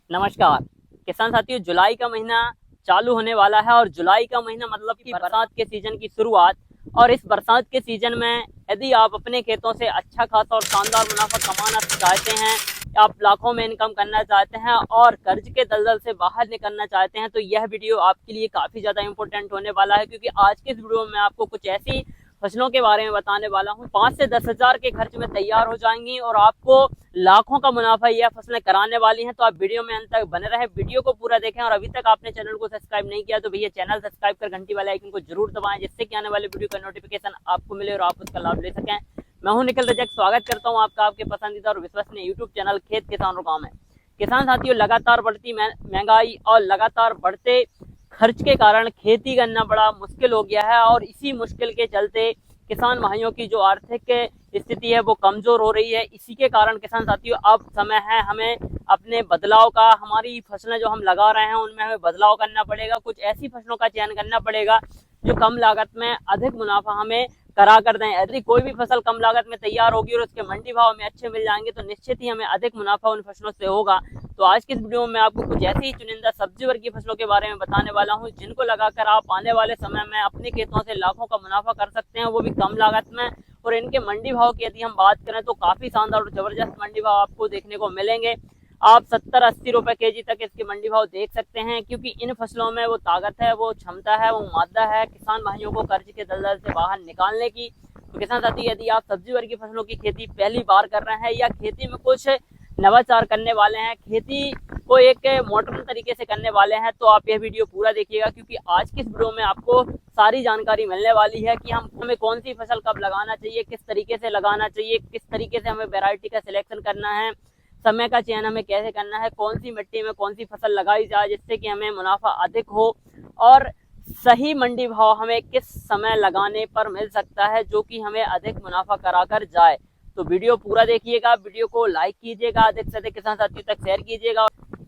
नमस्कार किसान साथियों, जुलाई का महीना चालू होने वाला है और जुलाई का महीना मतलब कि बरसात के सीजन की शुरुआत। और इस बरसात के सीजन में यदि आप अपने खेतों से अच्छा खासा और शानदार मुनाफा कमाना चाहते हैं, आप लाखों में इनकम करना चाहते हैं और कर्ज के दलदल से बाहर निकलना चाहते हैं, तो यह वीडियो आपके लिए काफी ज्यादा इंपॉर्टेंट होने वाला है। क्योंकि आज के इस वीडियो में आपको कुछ ऐसी फसलों के बारे में बताने वाला हूँ 5 से 10 हजार के खर्च में तैयार हो जाएंगी और आपको लाखों का मुनाफा यह फसलें कराने वाली हैं। तो आप वीडियो में अंत तक बने रहे, वीडियो को पूरा देखें। और अभी तक आपने चैनल को सब्सक्राइब नहीं किया तो भैया चैनल सब्सक्राइब कर घंटी वाले आइकन को जरूर दबाएं, जिससे कि आने वाले वीडियो का नोटिफिकेशन आपको मिले और आप उसका लाभ ले सकें। मैं हूं निखिल रजक, स्वागत करता हूं आपका आपके पसंदीदा और विश्वसनीय यूट्यूब चैनल खेत किसान और गांव में। किसान साथियों, लगातार बढ़ती महंगाई और लगातार बढ़ते खर्च के कारण खेती करना बड़ा मुश्किल हो गया है और इसी मुश्किल के चलते किसान भाइयों की जो आर्थिक स्थिति है वो कमजोर हो रही है। इसी के कारण किसान साथियों, अब समय है हमें अपने बदलाव का, हमारी फसलें जो हम लगा रहे हैं उनमें हमें बदलाव करना पड़ेगा। कुछ ऐसी फसलों का चयन करना पड़ेगा जो कम लागत में अधिक मुनाफा हमें करा कर दें। यदि कोई भी फसल कम लागत में तैयार होगी और उसके मंडी भाव में अच्छे मिल जाएंगे तो निश्चित ही हमें अधिक मुनाफा उन फसलों से होगा। तो आज की इस वीडियो में मैं आपको कुछ ऐसी ही चुनिंदा सब्जी वर्ग की फसलों के बारे में बताने वाला हूं, जिनको लगाकर आप आने वाले समय में अपने खेतों से लाखों का मुनाफा कर सकते हैं, वो भी कम लागत में। और इनके मंडी भाव की यदि हम बात करें तो काफी शानदार और जबरदस्त मंडी भाव आपको देखने को मिलेंगे। आप 70-80 रुपए केजी तक इसके मंडी भाव देख सकते हैं, क्योंकि इन फसलों में वो ताकत है, वो क्षमता है, वो मादा है किसान भाइयों को कर्ज के दलदल से बाहर निकालने की। तो किसान साथी, यदि आप सब्जी वर्ग की फसलों की खेती पहली बार कर रहे हैं या खेती में कुछ नवाचार करने वाले हैं, खेती को एक मॉडर्न तरीके से करने वाले हैं, तो आप यह वीडियो पूरा देखिएगा। क्योंकि आज की इस वीडियो में आपको सारी जानकारी मिलने वाली है कि हमें कौन सी फसल कब लगाना चाहिए, किस तरीके से लगाना चाहिए, किस तरीके से हमें वैरायटी का सिलेक्शन करना है, समय का चयन हमें कैसे करना है, कौन सी मिट्टी में कौन सी फसल लगाई जाए जिससे कि हमें मुनाफा अधिक हो, और सही मंडी भाव हमें किस समय लगाने पर मिल सकता है जो कि हमें अधिक मुनाफा कराकर जाए। तो वीडियो पूरा देखिएगा, वीडियो को लाइक कीजिएगा, अधिक से अधिक किसान साथियों तक शेयर कीजिएगा।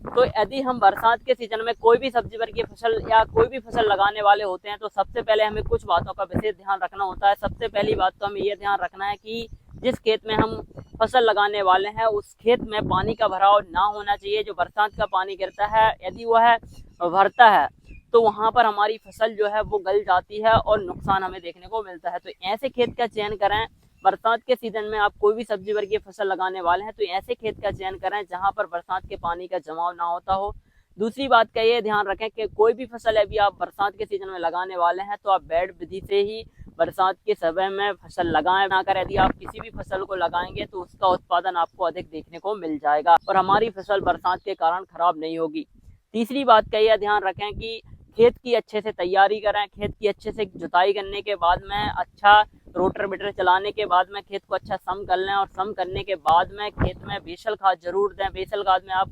तो यदि हम बरसात के सीजन में कोई भी सब्जी वर्ग की फसल या कोई भी फसल लगाने वाले होते हैं तो सबसे पहले हमें कुछ बातों का विशेष ध्यान रखना होता है। सबसे पहली बात तो हमें यह ध्यान रखना है कि जिस खेत में हम फसल लगाने वाले हैं उस खेत में पानी का भराव ना होना चाहिए। जो बरसात का पानी गिरता है यदि वह भरता है तो वहां पर हमारी फसल जो है वो गल जाती है और नुकसान हमें देखने को मिलता है। तो ऐसे खेत का चयन करें। बरसात के सीजन में आप कोई भी सब्जी वर्ग की फसल लगाने वाले हैं तो ऐसे खेत का चयन करें जहां पर बरसात के पानी का जमाव ना होता हो। दूसरी बात का ये ध्यान रखें कि कोई भी फसल अभी आप बरसात के सीजन में लगाने वाले हैं तो आप बेड विधि से ही बरसात के समय में फसल लगाएं। बनाकर यदि आप किसी भी फसल को लगाएंगे तो उसका उत्पादन आपको अधिक देखने को मिल जाएगा और हमारी फसल बरसात के कारण खराब नहीं होगी। तीसरी बात का यह ध्यान रखें कि खेत की अच्छे से तैयारी करें। खेत की अच्छे से जुताई करने के बाद में अच्छा रोटर बिटर चलाने के बाद में खेत को अच्छा सम कर लें और सम करने के बाद में खेत में बेसल खाद जरूर दें। बेसल खाद में आप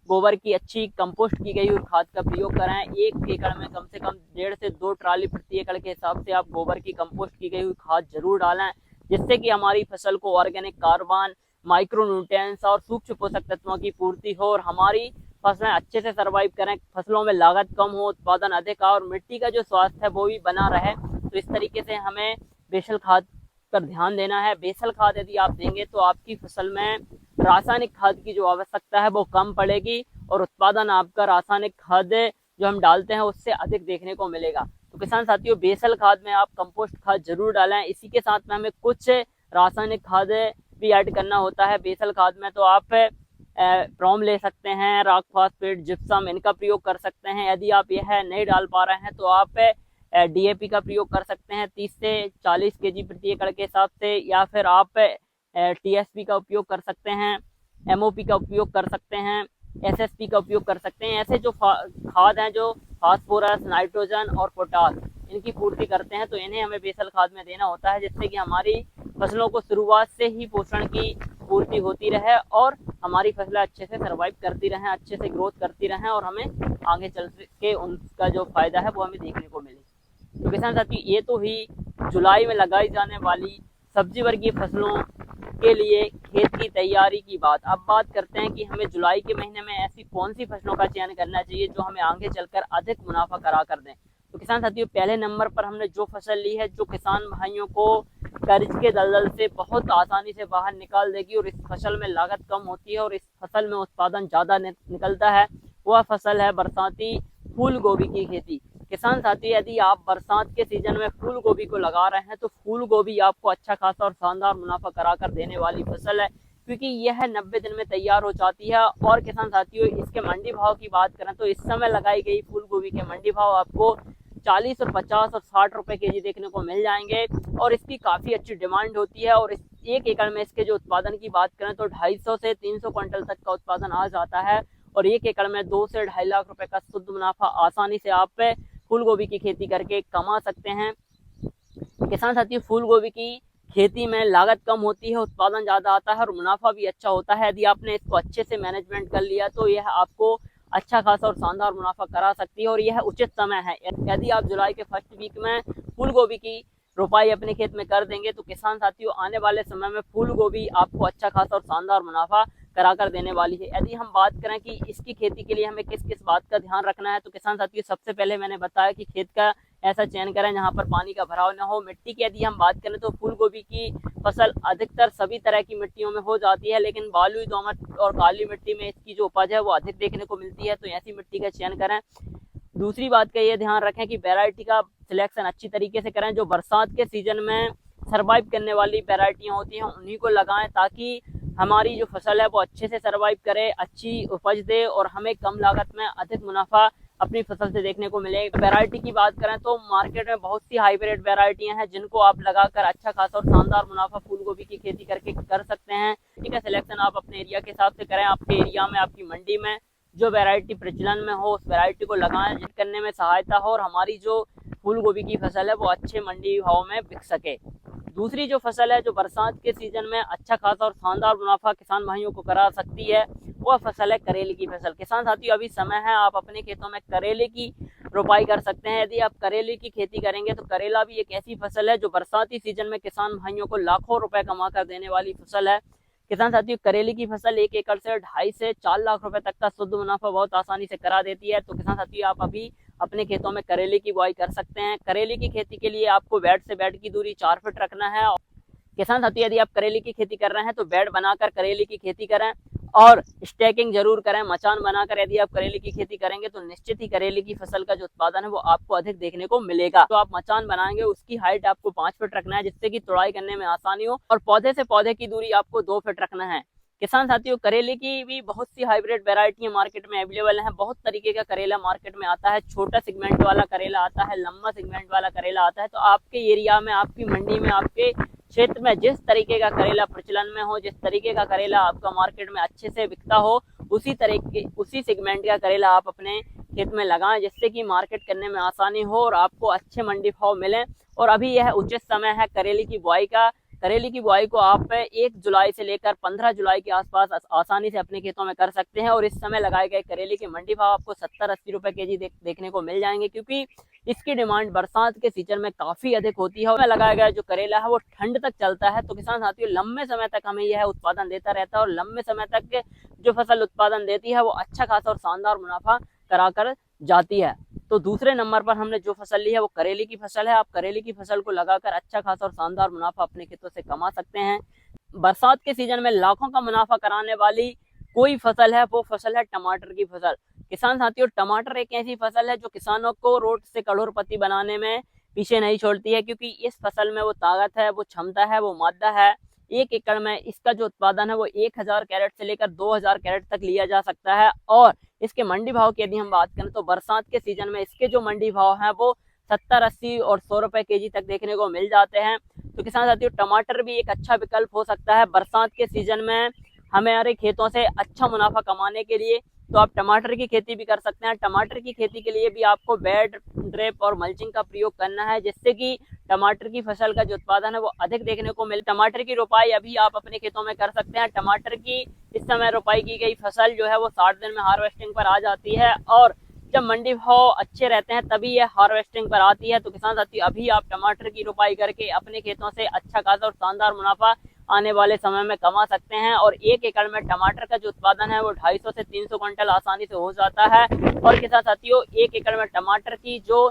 गोबर की अच्छी कंपोस्ट की गई हुई खाद का प्रयोग करें। 1 एकड़ में कम से कम 1.5 से 2 ट्राली प्रति एकड़ के हिसाब से आप गोबर की कंपोस्ट की गई हुई खाद जरूर डालें, जिससे कि हमारी फसल को ऑर्गेनिक कार्बन, माइक्रो न्यूट्रिएंट्स और सूक्ष्म पोषक तत्वों की पूर्ति हो और हमारी फसलें अच्छे से सर्वाइव करें, फसलों में लागत कम हो, उत्पादन अधिक और मिट्टी का जो स्वास्थ्य है वो भी बना रहे। तो इस तरीके से हमें बेसल खाद पर ध्यान देना है। बेसल खाद यदि आप देंगे तो आपकी फसल में रासायनिक खाद की जो आवश्यकता है वो कम पड़ेगी और उत्पादन आपका रासायनिक खाद जो हम डालते हैं उससे अधिक देखने को मिलेगा। तो किसान साथियों, बेसल खाद में आप कंपोस्ट खाद जरूर डालें। इसी के साथ में हमें कुछ रासायनिक खाद भी ऐड करना होता है बेसल खाद में। तो आप प्रोम ले सकते हैं, रॉक फॉस्फेट, जिप्सम, इनका प्रयोग कर सकते हैं। यदि आप यह नहीं डाल पा रहे हैं तो आप डीएपी का प्रयोग कर सकते हैं 30 से 40 केजी प्रति एकड़ के हिसाब से, या फिर आप टीएसपी का उपयोग कर सकते हैं, एमओपी का उपयोग कर सकते हैं, एसएसपी का उपयोग कर सकते हैं। ऐसे जो खाद हैं जो फास्फोरस, नाइट्रोजन और पोटास इनकी पूर्ति करते हैं तो इन्हें हमें बेसल खाद में देना होता है, जिससे कि हमारी फसलों को शुरुआत से ही पोषण की पूर्ति होती रहे और हमारी फसलें अच्छे से सर्वाइव करती रहें, अच्छे से ग्रोथ करती रहें और हमें आगे चल के उनका जो फायदा है वो हमें देखने को मिले। तो किसान साथी, ये तो ही जुलाई में लगाई जाने वाली सब्जी वर्गीय फसलों के लिए खेत की तैयारी की बात। अब बात करते हैं कि हमें जुलाई के महीने में ऐसी कौन सी फसलों का चयन करना चाहिए जो हमें आगे चलकर अधिक मुनाफा करा कर दें। तो किसान साथियों, पहले नंबर पर हमने जो फसल ली है, जो किसान भाइयों को कर्ज के दलदल से बहुत आसानी से बाहर निकाल देगी और इस फसल में लागत कम होती है और इस फसल में उत्पादन ज़्यादा निकलता है, वह फसल है बरसाती फूल गोभी की खेती। किसान साथी, यदि आप बरसात के सीजन में फूल गोभी को लगा रहे हैं तो फूल गोभी आपको अच्छा खासा और शानदार मुनाफा कराकर देने वाली फसल है, क्योंकि यह 90 दिन में तैयार हो जाती है। और किसान साथियों, इसके मंडी भाव की बात करें तो इस समय लगाई गई फूल गोभी के मंडी भाव आपको 40 और 50 और 60 रुपए केजी देखने को मिल जाएंगे और इसकी काफ़ी अच्छी डिमांड होती है। और इस 1 एकड़ में इसके जो उत्पादन की बात करें तो 250 से 300 क्विंटल तक का उत्पादन आ जाता है और 1 एकड़ में 2 से 2.5 लाख रुपए का शुद्ध मुनाफा आसानी से आप फूल गोभी की खेती करके कमा सकते हैं। किसान साथियों, फूल गोभी की खेती में लागत कम होती है, उत्पादन ज़्यादा आता है और मुनाफा भी अच्छा होता है। यदि आपने इसको अच्छे से मैनेजमेंट कर लिया तो यह आपको अच्छा खासा और शानदार मुनाफा करा सकती है और यह उचित समय है। यदि आप जुलाई के फर्स्ट वीक में फूल गोभी की रोपाई अपने खेत में कर देंगे तो किसान साथियों, आने वाले समय में फूल गोभी आपको अच्छा खासा और शानदार मुनाफा कराकर देने वाली है। यदि हम बात करें कि इसकी खेती के लिए हमें किस किस बात का ध्यान रखना है तो किसान साथियों, सबसे पहले मैंने बताया कि खेत का ऐसा चयन करें जहां पर पानी का भराव न हो। मिट्टी की यदि हम बात करें तो फूल गोभी की फसल अधिकतर सभी तरह की मिट्टियों में हो जाती है, लेकिन बालुई, दोमट और काली मिट्टी में इसकी जो उपज है वो अधिक देखने को मिलती है, तो ऐसी मिट्टी का चयन करें। दूसरी बात का ये ध्यान रखें कि वैरायटी का सिलेक्शन अच्छी तरीके से करें। जो बरसात के सीजन में सर्वाइव करने वाली वैरायटियां होती हैं उन्हीं को लगाएं, ताकि हमारी जो फसल है वो अच्छे से सर्वाइव करे, अच्छी उपज दे और हमें कम लागत में अधिक मुनाफा अपनी फसल से देखने को मिले। वैरायटी की बात करें तो मार्केट में बहुत सी हाइब्रिड वैरायटियां हैं जिनको आप लगाकर अच्छा खासा और शानदार मुनाफा फूल गोभी की खेती करके कर सकते हैं। ठीक है, सिलेक्शन आप अपने एरिया के हिसाब से करें। आपके एरिया में, आपकी मंडी में जो वैरायटी प्रचलन में हो उस वैरायटी को लगाएं, जिस करने में सहायता हो और हमारी जो फूल गोभी की फसल है वो अच्छे मंडी भाव में बिक सके। दूसरी जो फसल है जो बरसात के सीजन में अच्छा खासा और शानदार मुनाफा किसान भाइयों को करा सकती है, वह फसल है करेले की फसल। किसान साथियों, अभी समय है, आप अपने खेतों में करेले की रोपाई कर सकते हैं। यदि आप करेले की खेती करेंगे तो करेला भी एक ऐसी फसल है जो बरसाती सीजन में किसान भाइयों को लाखों रुपए कमा कर देने वाली फसल है। किसान साथियों, करेले की फसल 1 एकड़ से 2.5 से 4 लाख रुपए तक का शुद्ध मुनाफा बहुत आसानी से करा देती है। तो किसान साथियों, आप अभी अपने खेतों में करेले की बुआई कर सकते हैं। करेले की खेती के लिए आपको बेड से बेड की दूरी 4 फीट रखना है। किसान साथियों, यदि आप करेले की खेती कर रहे हैं तो बेड बनाकर करेले की खेती करें और स्टैकिंग जरूर करें। मचान बनाकर यदि आप करेले की खेती करेंगे तो निश्चित ही करेले की फसल का जो उत्पादन है वो आपको अधिक देखने को मिलेगा। तो आप मचान बनाएंगे, उसकी हाइट आपको 5 फीट रखना है जिससे कि तुड़ाई करने में आसानी हो और पौधे से पौधे की दूरी आपको 2 फीट रखना है। किसान साथियों, करेले की भी बहुत सी हाइब्रिड वैरायटियां मार्केट में अवेलेबल हैं। बहुत तरीके का करेला मार्केट में आता है। छोटा सेगमेंट वाला करेला आता है, लंबा सेगमेंट वाला करेला आता है। तो आपके एरिया में, आपकी मंडी में, आपके क्षेत्र में जिस तरीके का करेला प्रचलन में हो, जिस तरीके का करेला आपका मार्केट में अच्छे से बिकता हो, उसी सेगमेंट का करेला आप अपने खेत में लगाएं, जिससे कि मार्केट करने में आसानी हो और आपको अच्छे मंडी भाव मिले। और अभी यह उचित समय है करेले की बुआई का। करेले की बुआई को आप 1 जुलाई से लेकर 15 जुलाई के आसपास आसानी से अपने खेतों में कर सकते हैं और इस समय लगाए गए करेले के मंडी भाव आपको 70-80 रुपए केजी देखने को मिल जाएंगे, क्योंकि इसकी डिमांड बरसात के सीजन में काफी अधिक होती है। लगाया गया जो करेला है वो ठंड तक चलता है। तो किसान साथियों, लंबे समय तक हमें यह उत्पादन देता रहता है और लंबे समय तक जो फसल उत्पादन देती है वो अच्छा खासा और शानदार मुनाफा कराकर जाती है। तो दूसरे नंबर पर हमने जो फसल ली है वो करेले की फसल है। आप करेले की फसल को लगाकर अच्छा खासा और शानदार मुनाफा अपने खेतों से कमा सकते हैं। बरसात के सीजन में लाखों का मुनाफा कराने वाली कोई फसल है, वो फसल है टमाटर की फसल। किसान साथियों, टमाटर एक ऐसी फसल है जो किसानों को रोट से करोड़पति बनाने में पीछे नहीं छोड़ती है, क्योंकि इस फसल में वो ताकत है, वो क्षमता है, वो मादा है। 1 एकड़ में इसका जो उत्पादन है वो 1000 कैरेट से लेकर 2000 कैरेट तक लिया जा सकता है। और इसके मंडी भाव की यदि हम बात करें तो बरसात के सीजन में इसके जो मंडी भाव हैं वो 70-80 और 100 रुपए केजी तक देखने को मिल जाते हैं। तो किसान साथियों, टमाटर भी एक अच्छा विकल्प हो सकता है बरसात के सीजन में हमारे खेतों से अच्छा मुनाफा कमाने के लिए। तो आप टमाटर की खेती भी कर सकते हैं। टमाटर की खेती के लिए भी आपको बेड, ड्रिप और मल्चिंग का प्रयोग करना है, जिससे कि टमाटर की फसल का जो उत्पादन है वो अधिक देखने को मिले। टमाटर की रोपाई अभी आप अपने खेतों में कर सकते हैं। टमाटर की इस समय रोपाई की गई फसल जो है वो 60 दिन में हार्वेस्टिंग पर आ जाती है और जब मंडी भाव अच्छे रहते हैं तभी यह हार्वेस्टिंग पर आती है। तो किसान साथी, अभी आप टमाटर की रोपाई करके अपने खेतों से अच्छा खासा और शानदार मुनाफा आने वाले समय में कमा सकते हैं। और 1 एकड़ में टमाटर का जो उत्पादन है वो 250 से 300 क्विंटल आसानी से हो जाता है। और किसान साथियों, 1 एकड़ में टमाटर की जो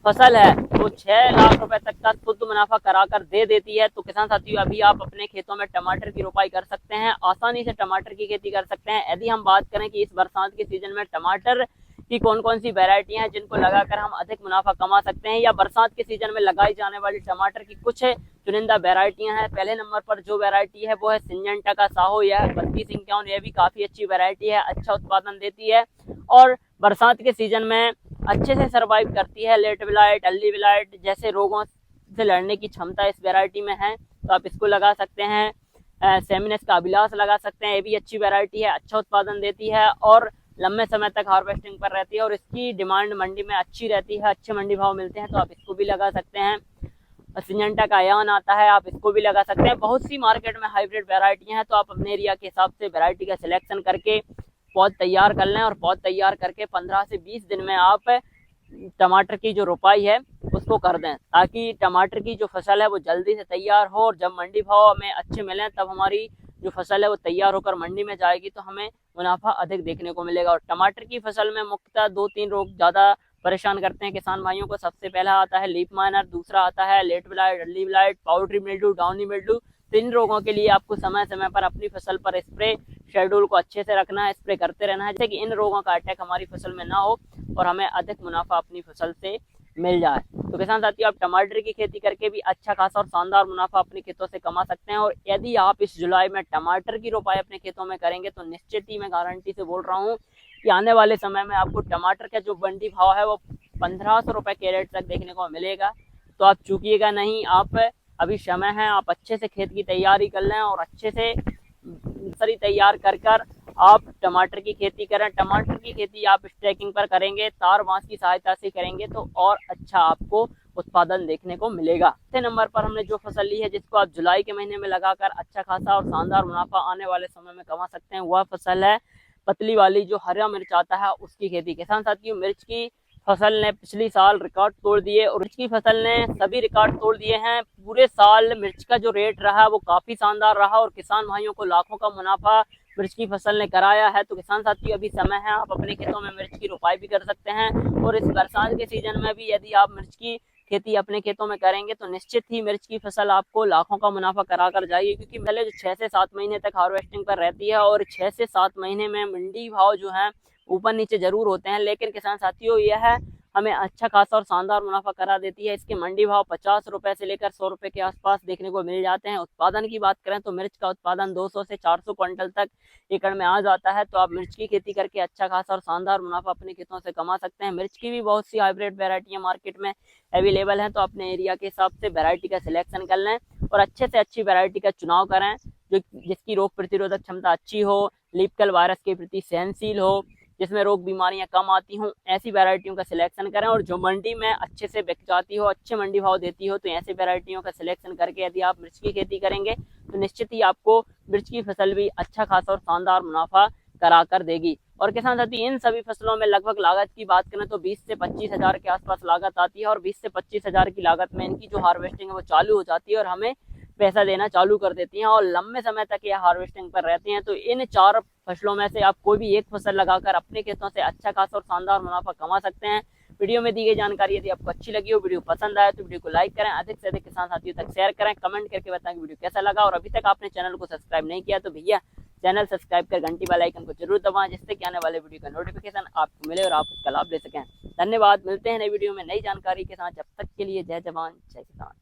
फसल है वो 6 लाख रुपए तक का शुद्ध मुनाफा करा कर दे देती है। तो किसान साथियों, अभी आप अपने खेतों में टमाटर की रोपाई कर सकते हैं, आसानी से टमाटर की खेती कर सकते हैं। यदि हम बात करें कि इस बरसात के सीजन में टमाटर की कौन कौन सी वेरायटियां हैं जिनको लगाकर हम अधिक मुनाफा कमा सकते हैं, या बरसात के सीजन में लगाई जाने वाली टमाटर की कुछ चुनिंदा वेरायटियां हैं। पहले नंबर पर जो वेरायटी है वो है सिंजेंटा का साहो, यह 3251। यह भी काफी अच्छी वेरायटी है, अच्छा उत्पादन देती है और बरसात के सीजन में अच्छे से सर्वाइव करती है। लेट विलाइट, अर्ली विलाइट जैसे रोगों से लड़ने की क्षमता इस वेरायटी में है, तो आप इसको लगा सकते हैं। सेमिनस का अभिलाष लगा सकते हैं, ये भी अच्छी वेरायटी है, अच्छा उत्पादन देती है और लंबे समय तक हार्वेस्टिंग पर रहती है और इसकी डिमांड मंडी में अच्छी रहती है, अच्छे मंडी भाव मिलते हैं, तो आप इसको भी लगा सकते हैं। सिंजेंटा का अयान आता है, आप इसको भी लगा सकते हैं। बहुत सी मार्केट में हाइब्रिड वेरायटियां हैं, तो आप अपने एरिया के हिसाब से वेरायटी का सिलेक्शन करके पौध तैयार कर लें और पौध तैयार करके 15 से 20 दिन में आप टमाटर की जो रोपाई है उसको कर दें, ताकि टमाटर की जो फसल है वो जल्दी से तैयार हो और जब मंडी भाव हमें अच्छे मिलें तब हमारी जो फसल है वो तैयार होकर मंडी में जाएगी तो हमें मुनाफा अधिक देखने को मिलेगा। और टमाटर की फसल में मुख्यतः 2-3 रोग ज़्यादा परेशान करते हैं किसान भाइयों को। सबसे पहला आता है लीफ माइनर, दूसरा आता है late blight, early blight, powdery mildew, downy mildew. तो इन रोगों के लिए आपको समय समय पर अपनी फसल पर स्प्रे शेड्यूल को अच्छे से रखना है, स्प्रे करते रहना है, जिससे कि इन रोगों का अटैक हमारी फसल में ना हो और हमें अधिक मुनाफा अपनी फसल से मिल जाए। तो किसान साथियों, आप टमाटर की खेती करके भी अच्छा खासा और शानदार मुनाफा अपने खेतों से कमा सकते हैं। और यदि आप इस जुलाई में टमाटर की रोपाई अपने खेतों में करेंगे तो निश्चित ही मैं गारंटी से बोल रहा हूँ कि आने वाले समय में आपको टमाटर का जो मंडी भाव है वो 1500 रुपए कैरेट तक देखने को मिलेगा। तो आप चूकिएगा नहीं, आप अभी समय है, आप अच्छे से खेत की तैयारी कर लें और अच्छे से नर्सरी तैयार कर कर आप टमाटर की खेती करें। टमाटर की खेती आप स्टैकिंग पर करेंगे, तार बांस की सहायता से करेंगे तो और अच्छा आपको उत्पादन देखने को मिलेगा। छठे नंबर पर हमने जो फसल ली है जिसको आप जुलाई के महीने में लगाकर अच्छा खासा और शानदार मुनाफा आने वाले समय में कमा सकते हैं, वह फसल है पतली वाली जो हरा मिर्च आता है उसकी खेती। किसान साथियों, मिर्च की फसल ने पिछली साल रिकॉर्ड तोड़ दिए और मिर्च की फसल ने सभी रिकॉर्ड तोड़ दिए हैं। पूरे साल मिर्च का जो रेट रहा वो काफी शानदार रहा और किसान भाइयों को लाखों का मुनाफा मिर्च की फसल ने कराया है। तो किसान साथियों, अभी समय है, आप अपने खेतों में मिर्च की रोपाई भी कर सकते हैं और इस बरसात के सीजन में भी यदि आप मिर्च की खेती अपने खेतों में करेंगे तो निश्चित ही मिर्च की फसल आपको लाखों का मुनाफा करा कर जाएगी, क्योंकि पहले जो 6 से 7 महीने तक हार्वेस्टिंग पर रहती है और 6 से 7 महीने में मंडी भाव जो है ऊपर नीचे जरूर होते हैं, लेकिन किसान साथियों यह हमें अच्छा खासा और शानदार मुनाफा करा देती है। इसके मंडी भाव 50 रुपए से लेकर 100 रुपए के आसपास देखने को मिल जाते हैं। उत्पादन की बात करें तो मिर्च का उत्पादन 200 से 400 क्विंटल तक एकड़ में आ जाता है। तो आप मिर्च की खेती करके अच्छा खासा और शानदार मुनाफा अपने खेतों से कमा सकते हैं। मिर्च की भी बहुत सी हाइब्रिड वेरायटियां मार्केट में अवेलेबल हैं, तो अपने एरिया के हिसाब से वेरायटी का सिलेक्शन कर लें और अच्छे से अच्छी वेरायटी का चुनाव करें जो जिसकी रोग प्रतिरोधक क्षमता अच्छी हो, लीफ वायरस के प्रति सहनशील हो, जिसमें रोग बीमारियां कम आती हों, ऐसी वेरायटियों का सिलेक्शन करें और जो मंडी में अच्छे से बिक जाती हो, अच्छे मंडी भाव देती हो, तो ऐसी वेरायटियों का सिलेक्शन करके यदि आप मिर्च की खेती करेंगे तो निश्चित ही आपको मिर्च की फसल भी अच्छा खासा और शानदार मुनाफा करा कर देगी। और किसान साथी, इन सभी फसलों में लगभग लागत की बात करें तो 20 से 25 हजार के आसपास लागत आती है और 20 से 25 हजार की लागत में इनकी जो हार्वेस्टिंग है वो चालू हो जाती है और हमें पैसा देना चालू कर देती हैं और लंबे समय तक ये हार्वेस्टिंग पर रहती हैं। तो इन 4 फसलों में से आप कोई भी एक फसल लगाकर अपने खेतों से अच्छा खासा और शानदार मुनाफा कमा सकते हैं। वीडियो में दी गई जानकारी यदि आपको अच्छी लगी हो, वीडियो पसंद आए तो वीडियो को लाइक करें, अधिक से अधिक किसान साथियों तक शेयर करें, कमेंट करके बताएं वीडियो कैसा लगा। और अभी तक आपने चैनल को सब्सक्राइब नहीं किया तो भैया चैनल सब्सक्राइब कर घंटी वाला आइकन को जरूर दबाएं, जिससे कि आने वाले वीडियो का नोटिफिकेशन आपको मिले और आप उसका लाभ ले सकें। धन्यवाद, मिलते हैं नई वीडियो में नई जानकारी के साथ। जब तक के लिए जय जवान जय किसान।